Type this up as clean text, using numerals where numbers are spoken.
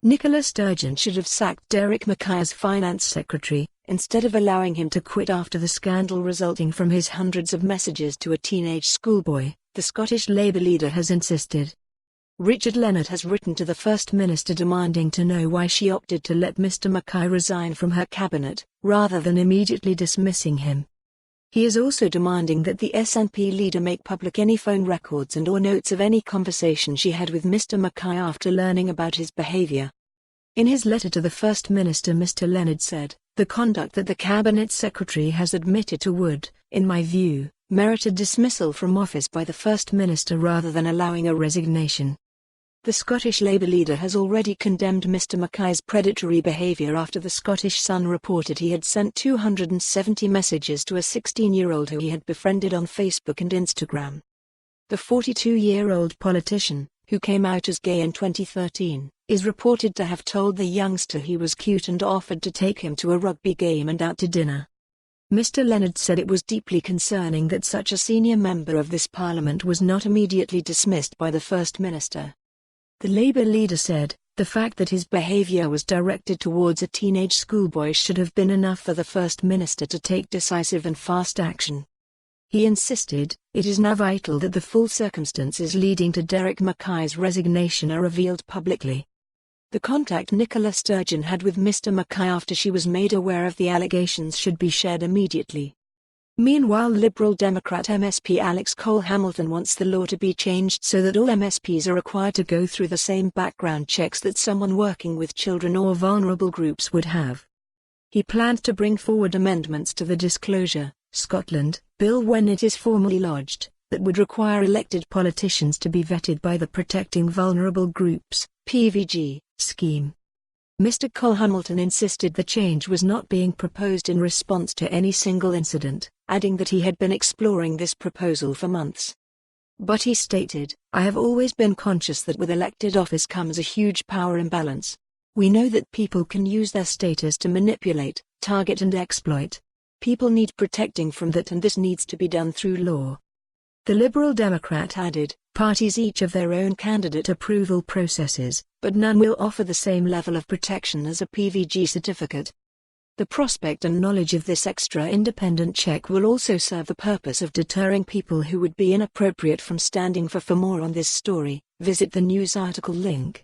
Nicola Sturgeon should have sacked Derek Mackay as Finance Secretary, instead of allowing him to quit after the scandal resulting from his hundreds of messages to a teenage schoolboy, the Scottish Labour leader has insisted. Richard Leonard has written to the First Minister demanding to know why she opted to let Mr Mackay resign from her cabinet, rather than immediately dismissing him. He is also demanding that the SNP leader make public any phone records and/or notes of any conversation she had with Mr Mackay after learning about his behaviour. In his letter to the First Minister Mr Leonard said, "The conduct that the Cabinet Secretary has admitted to would, in my view, merit a dismissal from office by the First Minister rather than allowing a resignation." The Scottish Labour leader has already condemned Mr Mackay's predatory behaviour after the Scottish Sun reported he had sent 270 messages to a 16-year-old who he had befriended on Facebook and Instagram. The 42-year-old politician, who came out as gay in 2013, is reported to have told the youngster he was cute and offered to take him to a rugby game and out to dinner. Mr Leonard said it was deeply concerning that such a senior member of this parliament was not immediately dismissed by the First Minister. The Labour leader said, "The fact that his behaviour was directed towards a teenage schoolboy should have been enough for the First Minister to take decisive and fast action." He insisted, "It is now vital that the full circumstances leading to Derek Mackay's resignation are revealed publicly." The contact Nicola Sturgeon had with Mr Mackay after she was made aware of the allegations should be shared immediately. Meanwhile, Liberal Democrat MSP Alex Cole-Hamilton wants the law to be changed so that all MSPs are required to go through the same background checks that someone working with children or vulnerable groups would have. He planned to bring forward amendments to the Disclosure Scotland bill when it is formally lodged, that would require elected politicians to be vetted by the Protecting Vulnerable Groups (PVG) scheme. Mr Cole-Hamilton insisted the change was not being proposed in response to any single incident, adding that he had been exploring this proposal for months. But he stated, "I have always been conscious that with elected office comes a huge power imbalance. We know that people can use their status to manipulate, target and exploit. People need protecting from that, and this needs to be done through law." The Liberal Democrat added, "Parties each have their own candidate approval processes, but none will offer the same level of protection as a PVG certificate." The prospect and knowledge of this extra independent check will also serve the purpose of deterring people who would be inappropriate from standing for more on this story. Visit the news article link.